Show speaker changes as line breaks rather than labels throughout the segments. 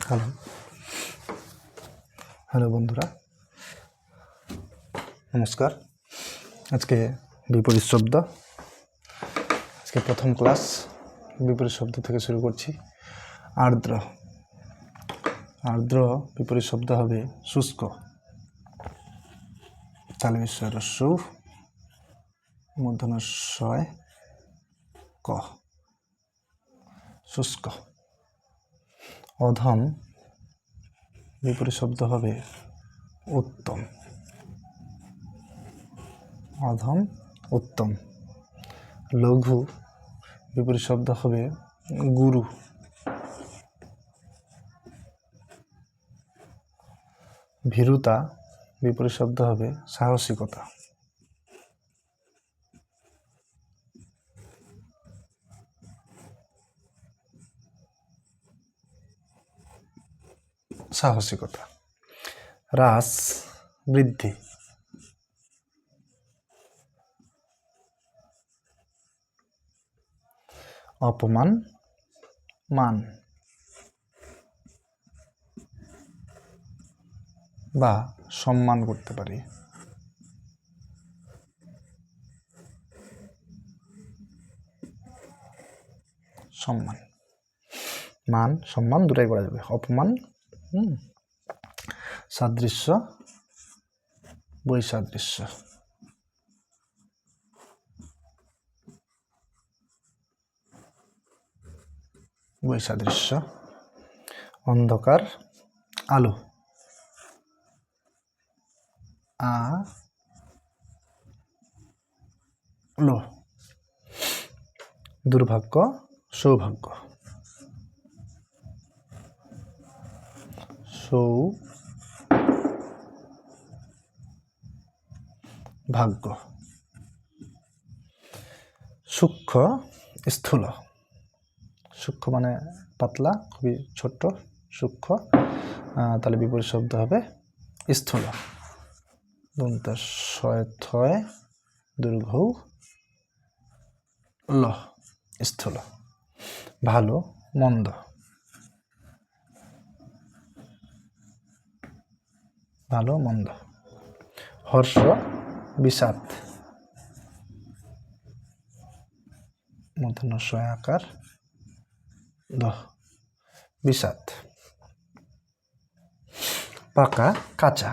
Hello hello বন্ধুরা, নমস্কার। আজকে বিপরীত শব্দ, আজকে প্রথম ক্লাস। বিপরীত শব্দ থেকে শুরু করছি। আর্দ্র। আর্দ্র বিপরীত শব্দ হবে শুষ্ক। তালবিশ্বর রস্যু মূর্ধন্য শয় ক, শুষ্ক। অধম বিপরীত শব্দ হবে উত্তম। অধম উত্তম। লঘু বিপরীত শব্দ হবে গুরু। ভীরুতা বিপরীত শব্দ হবে সাহসিকতা। সাহসিকতা। হ্রাস বৃদ্ধি। অপমান মান বা সম্মান করতে পারি। সম্মান, মান সম্মান দুটাই করা যাবে। অপমান, সাদৃশ্য বৈসাদৃশ্য। বৈসাদৃশ্য। অন্ধকার আলো। আলো। দুর্ভাগ্য সৌভাগ্য। সৌভাগ্য। সূক্ষ্ম স্থূল। সূক্ষ্ম মানে পাতলা, খুবই ছোট্ট, সূক্ষ্ম। তাহলে বিপরীত শব্দ হবে স্থূল। দন্ত শয় থয় দীর্ঘ ল, স্থূল। ভালো মন্দ। ভালো মন্দ। হর্ষ বিষাদ। মূর্ধন্য শয় আকার দ, বিষাদ। পাকা কাঁচা।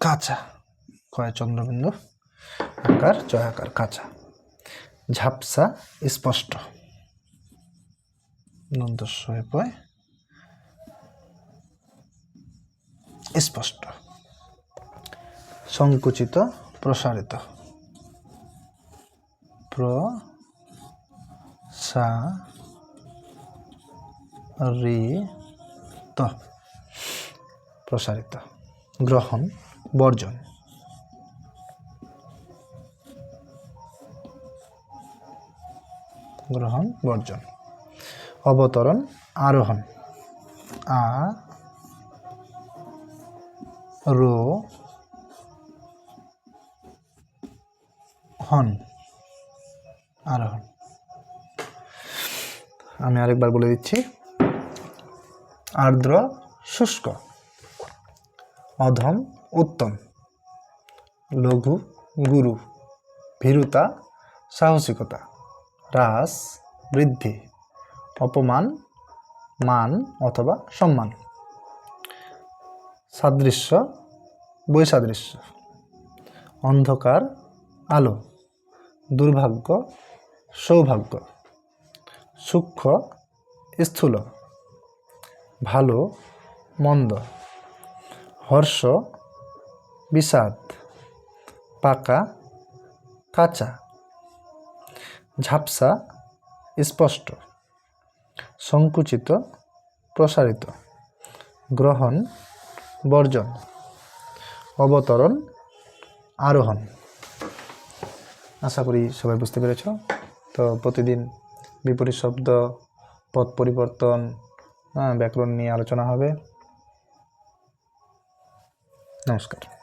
কাঁচা কয় চন্দ্রবিন্দু আকার জয় আকার কাঁচা। ঝাপসা স্পষ্ট। দন্ত শয় পয় স্পষ্ট। সংকুচিত প্রসারিত। প্রসারিত। প্রসারিত। গ্রহণ বর্জন। গ্রহণ বর্জন। অবতরণ আরোহণ। আরোহণ। আরোহণ। আমি আরেকবার বলে দিচ্ছি। আর্দ্র শুষ্ক। অধম উত্তম। লঘু গুরু। ভীরুতা সাহসিকতা। হ্রাস বৃদ্ধি। অপমান মান অথবা সম্মান। সাদৃশ্য বৈসাদৃশ্য। অন্ধকার আলো। দুর্ভাগ্য সৌভাগ্য। সূক্ষ্ম স্থূল। ভালো মন্দ। হর্ষ বিষাদ। পাকা কাঁচা। ঝাপসা স্পষ্ট। সংকুচিত প্রসারিত। গ্রহণ বর্জন। অবতরণ আরোহণ। আশা করি সবাই বুঝতে পেরেছ। তো প্রতিদিন বিপরীত শব্দ, পদ পরিবর্তন, ব্যাকরণ নিয়ে আলোচনা হবে। নমস্কার।